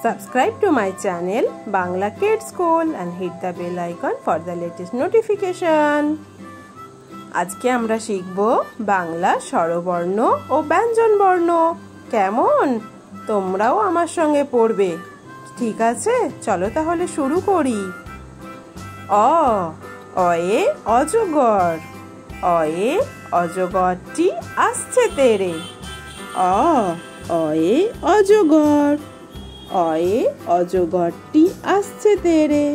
Subscribe to my channel Bangla Kids School and hit the bell icon for the latest notification. আজকে আমরা শিখব বাংলা স্বরবর্ণ ও ব্যঞ্জনবর্ণ। কেমন? তোমরাও আমার সঙ্গে পড়বে, ঠিক আছে? চলো তাহলে শুরু করি। অয়ে অজগর, অয়ে অজগরটি আসছে তেরে। অয়ে অজগর, অয়ে অজগরটি আসছে তেরে।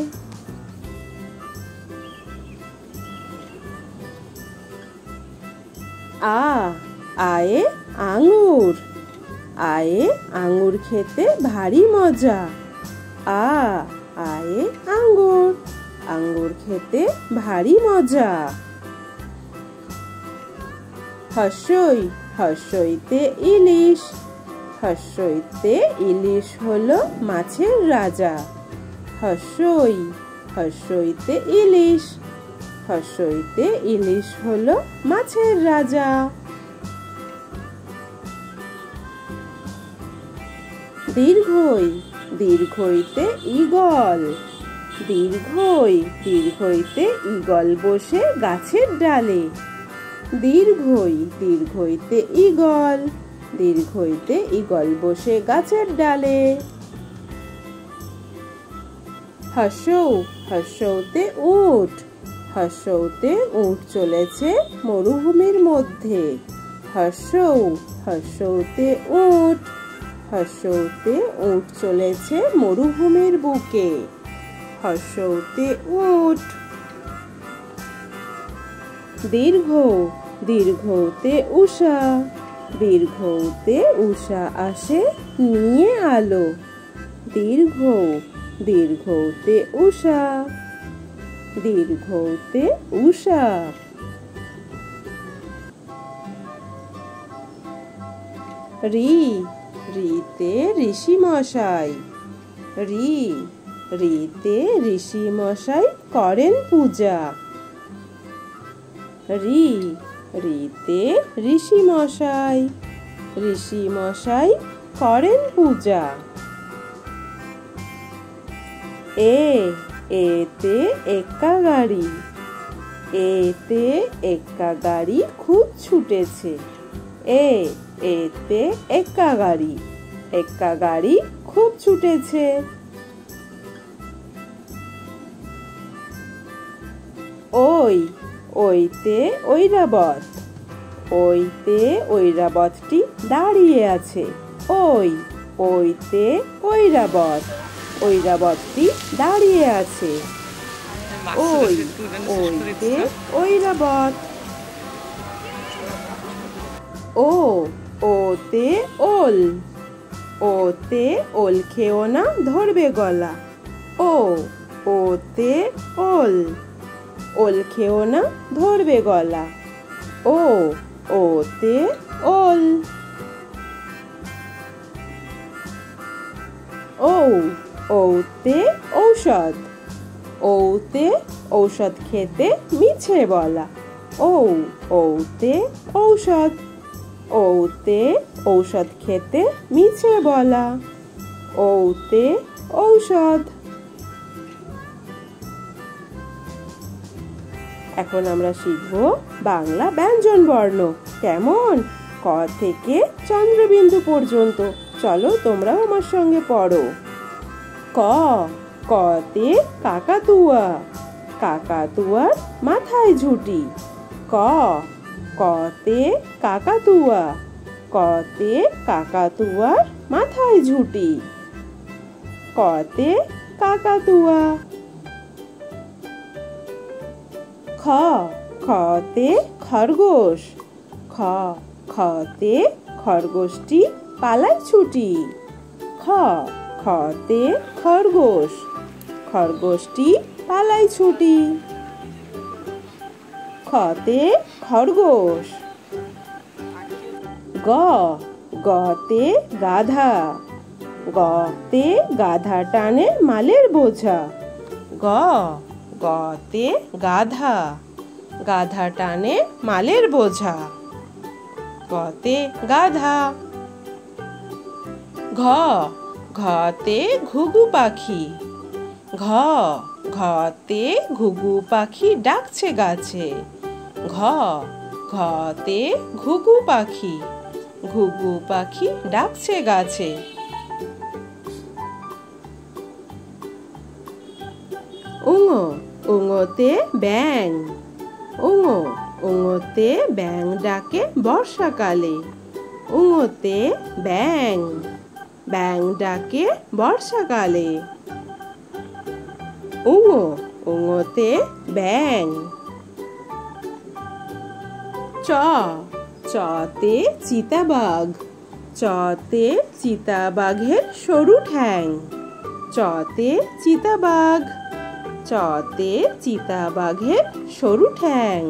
আয়ে আঙুর, আয়ে আঙুর খেতে ভারী মজা। আয়ে আঙুর, আঙুর খেতে ভারী মজা। হর্ষই, হর্ষইতে ইলিশ, হর্ষইতে ইলিশ হলো মাছের রাজা। হর্ষই, হর্ষইতে ইলিশ, হর্ষইতে ইলিশ হলো মাছের রাজা। দীর্ঘই, দীর্ঘইতে ঈগল, দীর্ঘই, দীর্ঘইতে ঈগল বসে গাছের ডালে। দীর্ঘই, দীর্ঘইতে ঈগল, দীর্ঘইতে ঈগল বসে গাছের ডালে। হর্ষৌ, হর্ষৌতে উট, হর্ষৌতে উট চলেছে মরুভূমির মধ্যে। হর্ষৌ, হর্ষৌতে উট, হর্ষৌতে উট চলেছে মরুভূমির বুকে। হর্ষৌতে উট। দীর্ঘ, দীর্ঘতে উষা, দীর্ঘতে উষা আসে নিয়ে আলো। দীর্ঘ, দীর্ঘতে উষা, দীর্ঘতে উষা। রি, রিতে ঋষি মশাই, রি, রিতে ঋষি মশাই করেন পূজা। রি, রিতে ঋষি মশাই, ঋষি মশাই করেন পূজা। এতে এক্কা গাড়ি, এতে এক্কা গাড়ি খুব ছুটেছে। এতে এক্কা গাড়ি, এক্কা গাড়ি খুব ছুটেছে। ওই, ওইতে ঐরাবত, ওইতে ঐরাবতটি দাঁড়িয়ে আছে। ওই, ওইতে ঐরাবত, ঐরাবতটি দাঁড়িয়ে আছে। ওই, ওইতে ঐরাবত। ওতে ওল, ওতে ওল খেও না ধরবে গলা। ওতে ওল, ওল খেও না ধরবে গলা। ওতে ওল। ওতে ঔষধ, ওতে ঔষধ খেতে মিছে বলা। ওতে ঔষধ, ওতে ঔষধ খেতে মিছে বলা। ওতে ঔষধ। এখন আমরা শিখব বাংলা ব্যঞ্জন বর্ণ। কেমন? ক থেকে চন্দ্রবিন্দু পর্যন্ত। চলো তোমরাও আমার সঙ্গে পড়ো। ক, কতে কাকাতুয়া, কাকাতুয়ার মাথায় ঝুঁটি। ক, কতে কাকাতুয়া, কতে কাকাতুয়ার মাথায় ঝুঁটি। কতে কাকাতুয়া। খ, খতে খরগোশ, খ, খতে খরগোশটি পালায় ছুটি। খ, খতে খরগোশ, খরগোশটি পালায় ছুটি। খতে খরগোশ। গ, গতে গাধা, গতে গাধা টানে মালের বোঝা। গ, গতে গাধা, গাধা টানে মালের বোঝা। গতে গাধা। ঘ, ঘতে ঘুঘু পাখি। ঘতে ঘুঘু পাখি ডাকছে গাছে। ঘতে ঘুঘু পাখি। ঘুঘু পাখি ডাকছে গাছে। ওঙতে ব্যাঙ। ওঙতে ব্যাঙ ডাকে বর্ষাকালে। ওঙতে ব্যাঙ। ব্যাঙ ডাকে বর্ষাকালে। ওঙতে ব্যাঙ। চতে চিতাবাঘ। চতে চিতাবাঘের সরু ঠ্যাং। চতে চিতাবাঘ। চতে চিতাবাঘের সরু ঠ্যাং।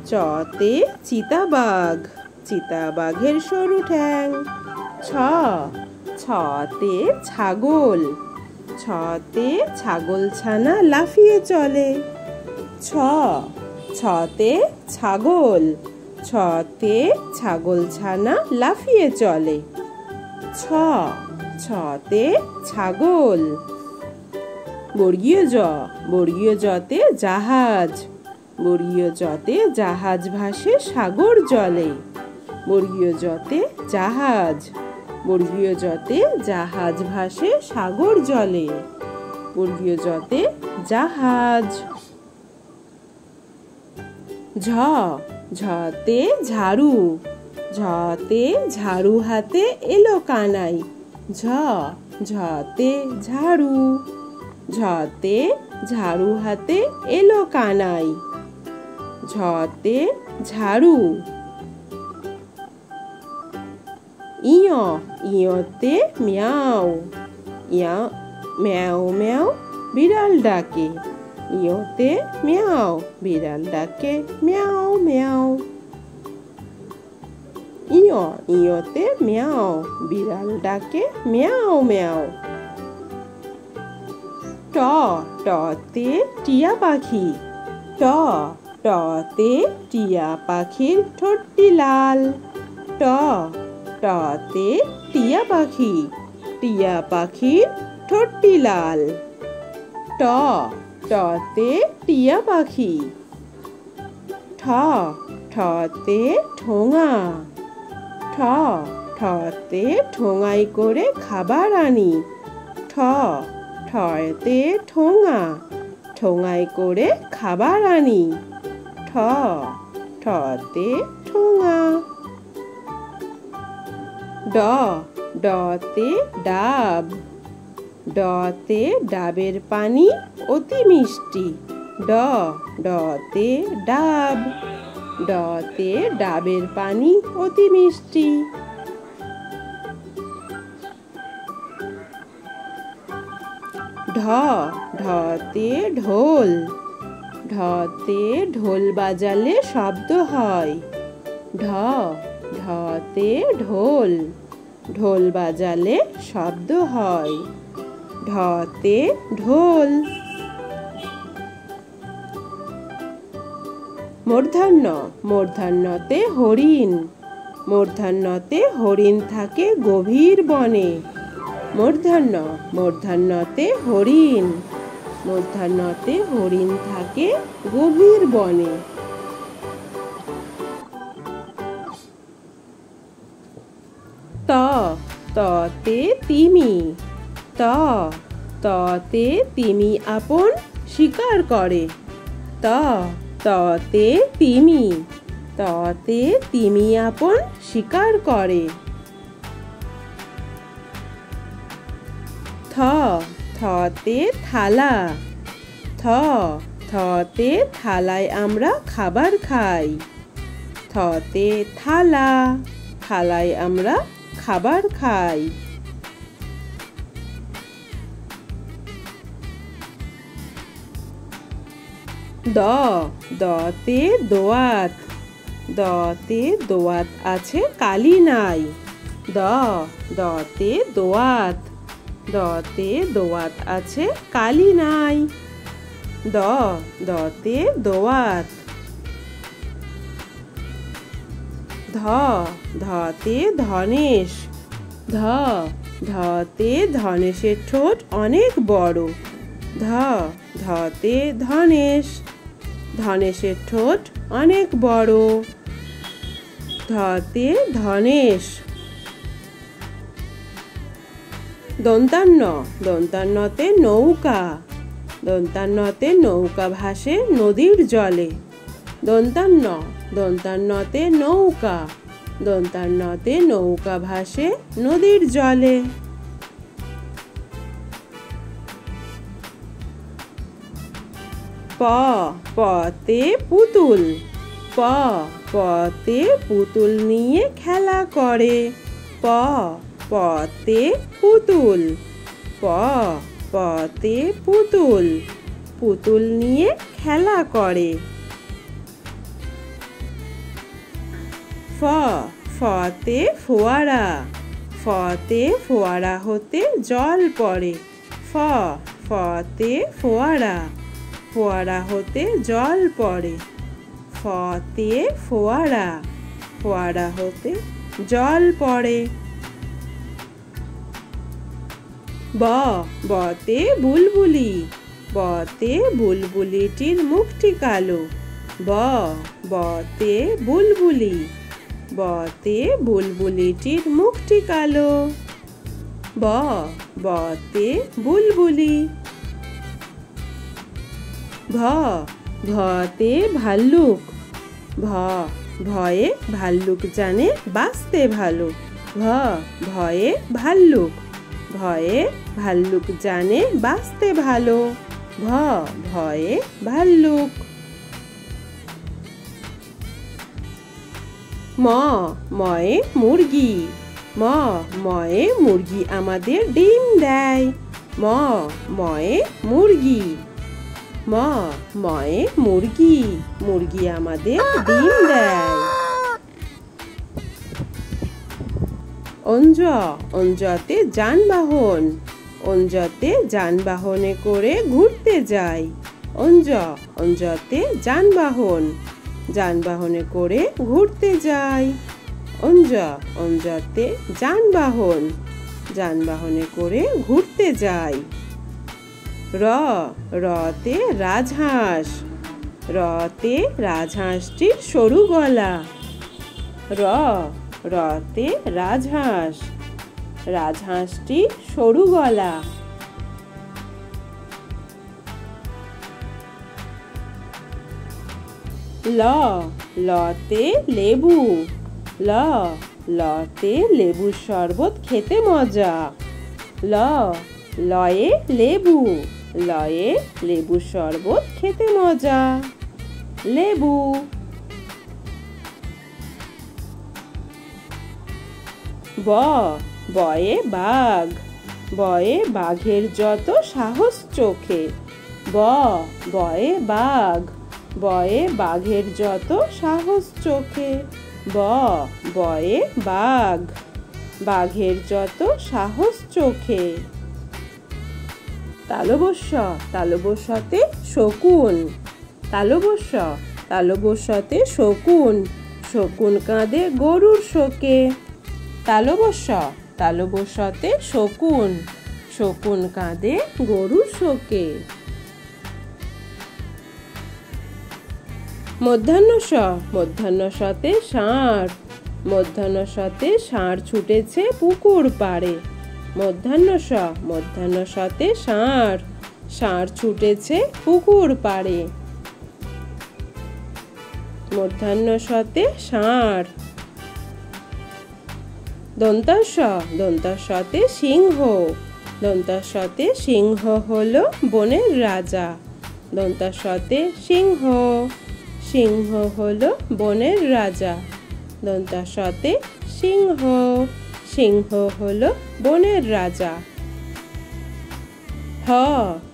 চতে চিতাবাঘ। চিতাবাঘের সরু ঠ্যাং। ছতে ছাগল। ছতে ছাগলছানা লাফিয়ে চলে। ছতে ছাগল। ছতে ছাগলছানা লাফিয়ে চলে। ছতে ছাগল। বর্গীয় জতে জাহাজ। বর্গীয় জতে জাহাজ ভাসে সাগর জলে। বর্গীয় জতে জাহাজ। বর্গীয় জতে জাহাজ ভাসে সাগর জলে। বর্গীয় জতে জাহাজ। ঝতে ঝাড়ু। ঝতে ঝাড়ু হাতে এলো কানাই। ঝতে ঝাড়ু। ঝতে ঝাড়ু হাতে এলো কানাই। ঝতে ঝাড়ু। ইয়তে মিয়াও। ম্যাও ম্যাও বিড়াল ডাকে। ইয়তে মিয়াও বিড়াল ডাকে মিয়াও ম্যাও। ইয়তে মিয়াও বিড়াল ডাকে মিয়াও ম্যাও। টতে টিয়া পাখি। টতে টিয়া পাখির ঠোঁটটি লাল। টতে টিয়া পাখি। টিয়া পাখির ঠোঁটটি লাল। টতে টিয়া পাখি। ঠতে ঠোঙা। ঠতে ঠোঙাই করে খাবার আনি। ঠতে ঠোঙা। ঠোঙাই করে খাবার আনি। ঠতে ঠোঙা। ডতে ডাব। ডতে ডাবের পানি অতি মিষ্টি। ডতে ডাব। ডতে ডাবের পানি অতি মিষ্টি। ঢতে ঢোল। ঢতে ঢোল বাজালে শব্দ হয়। ঢতে ঢোল। ঢোল বাজালে শব্দ হয়। ঢতে ঢোল। মূর্ধন্যতে হরিণ। মূর্ধন্যতে হরিণ থাকে গভীর বনে। মূর্ধন্যতে হরিণ। মূর্ধন্যতে হরিণ থাকে গভীর বনে। ততে তিমি। ততে তিমি আপন শিকার করে। ততে তিমি। ততে তিমি আপন শিকার করে। থতে থালা। থতে থালায় আমরা খাবার খাই। থতে থালা। থালায় আমরা খাবার খাই। দতে দোয়াত। দতে দোয়াত আছে কালি নাই। দতে দোয়াত। দতে দোয়াত আছে কালি নাই। দতে দোয়াত। ধতে ধনেশ। ধতে ধনেশের ঠোঁট অনেক বড়। ধতে ধনেশ, ধনেশের ঠোঁট অনেক বড়। ধতে ধনেশ। দন্তান্নতে নৌকা, দন্তান্নতে নৌকা ভাসে নদীর জলে। দন্তান্নতে নৌকা, দন্তান্নতে নৌকা ভাসে নদীর জলে। পতে পুতুল, পতে পুতুল নিয়ে খেলা করে। পতে পুতুল, পতে পুতুল, পুতুল নিয়ে খেলা করে। ফতে ফোয়ারা, ফতে ফোয়ারা হতে জল পড়ে। ফতে ফোয়ারা, ফোয়ারা হতে জল পড়ে। ফতে ফোয়ারা, ফোয়ারা হতে জল পড়ে। বতে বুলবুলি, বতে বুলবুলিটির মুখটি কালো। বতে বুলবুলি, বতে বুলবুলিটির মুখটি কালো। বতে বুলবুলি। ভতে ভাল্লুক, ভয়ে ভাল্লুক জানে বাঁচতে ভালো। ভয়ে ভাল্লুক, ভয়ে ভাল্লুক জানে বাঁচতে ভালো। ভয়ে ভাল্লুক। ময়ে মুরগি, ময়ে মুরগি আমাদের ডিম দেয়। ময়ে মুরগি, ময়ে মুরগি, মুরগি আমাদের ডিম দেয়। অঞ্জতে যানবাহন, অঞ্জতে যানবাহনে করে ঘুরতে যাই। অঞ্জতে যানবাহন, যানবাহনে করে ঘুরতে যাই। অঞ্জতে যানবাহন, যানবাহনে করে ঘুরতে যাই। রতে রাজহাঁস, রতে রাজহাঁসটির সরু গলা। রতে রাজহাঁস, রাজহাঁসটি সরু গলা। লতে লেবু, লতে লেবুর শরবত খেতে মজা। লয়ে লেবু, লয়ে লেবুর শরবত খেতে মজা। লেবু। বয়ে বাঘ, বয়ে বাঘের যত সাহস চোখে। বয়ে বাঘ, বয়ে বাঘের যত সাহস চোখে। বয়ে বাঘ, বাঘের যত সাহস চোখে। তালবস্যতে শকুন, তালবস্যতে শকুন, শকুন কাঁদে গরুর শোকে। তালবস্যতে শকুন, শকুন কাঁদে গরুর শোকে। মধ্যাহ্নসতে ষাঁড়, মধ্যাহ্নসতে ষাঁড় ছুটেছে পুকুর পাড়ে। মধ্যাহ্নসতে ষাঁড়, ষাঁড় ছুটেছে পুকুর পাড়ে। মধ্যাহ্নসতে ষাঁড়। দন্তাসতে সিংহ, দন্তাসতে সিংহ হলো বনের রাজা। দন্তাসতে সিংহ, সিংহ হলো বনের রাজা। দন্তাসতে সিংহ, সিংহ হলো বনের রাজা।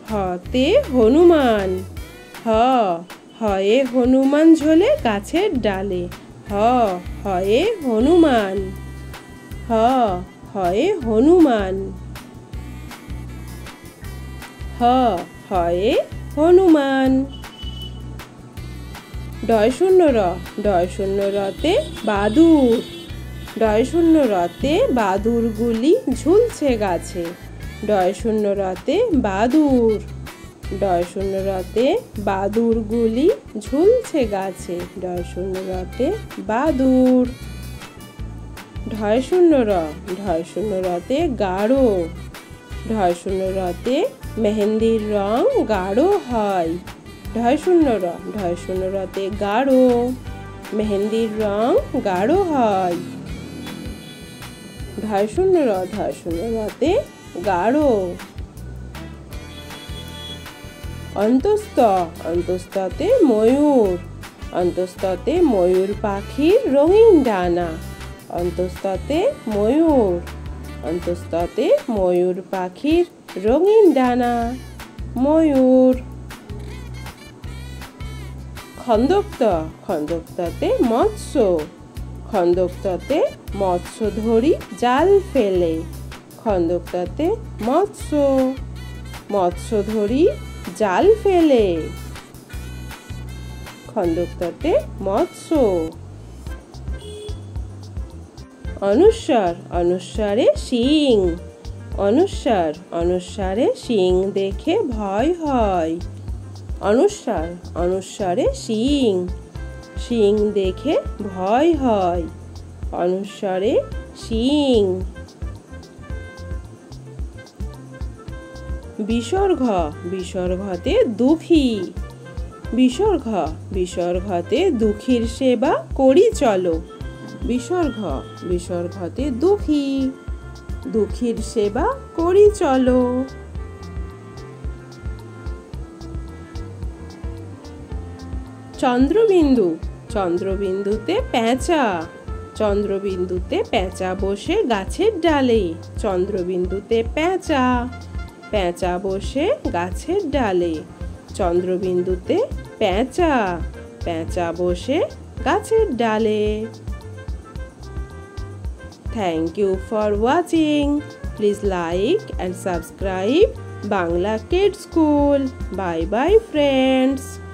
হতে হনুমান, হয়ে হনুমান ঝোলে গাছের ডালে। হয়ে হনুমান, হয়ে হনুমান। হয়ে হনুমান। ডয় শূন্য রতে বাদুড়, ডয় শূন্য রতে বাদুরগুলি ঝুলছে গাছে। ডয় শূন্য রতে বাদুর। ডয় শূন্য রতে বাদুরগুলি ঝুলছে গাছে। ডয় শূন্য রতে বাদুর। ঢয় শূন্য র। ঢয় শূন্য রতে গাঢ়। ঢয় শূন্য রতে মেহেন্দির রং গাঢ় হয়। ঢয় শূন্য র। ঢয় শূন্য রতে গাঢ়। মেহেন্দির রং গাঢ় হয়। ঢয় শূন্য র। ঢয় শূন্য রতে গাঢ়। অন্তস্থ। অন্তস্থতে ময়ূর। অন্তস্থতে ময়ূর পাখির রঙিন ডানা। অন্তস্থতে ময়ূর। অন্তস্থতে ময়ূর পাখির রঙিন ডানা। ময়ূর। খন্দক্ত। খন্দক্ততে মৎস্য। খন্দক্ততে মৎস্য ধরি জাল ফেলে। খন্দক্ততে মৎস্য। মৎস্য ধরি জাল ফেলে। খন্দক্ততে মৎস্য। অনুস্বার। অনুস্বারে শিং। অনুস্বার। অনুস্বারে শিং দেখে ভয় হয়। অনুস্বার। অনুস্বারে শিং। শিং দেখে ভয় হয়। অনুস্বারে শিং। বিসর্গ। বিসর্গতে দুঃখী। বিসর্গ। বিসর্গতে দুঃখীর সেবা করি চলো। বিসর্গ। বিসর্গতে দুঃখী। দুঃখীর সেবা করি চলো। চন্দ্রবিন্দু। চন্দ্রবিন্দুতে পেঁচা। চন্দ্রবিন্দুতে পেঁচা বসে গাছের ডালে। চন্দ্রবিন্দুতে পেঁচা। পেঁচা বসে গাছের ডালে। চন্দ্রবিন্দুতে পেঁচা। পেঁচা বসে গাছের ডালে। Thank you for watching. Please like and subscribe Bangla Kids School. Bye bye friends.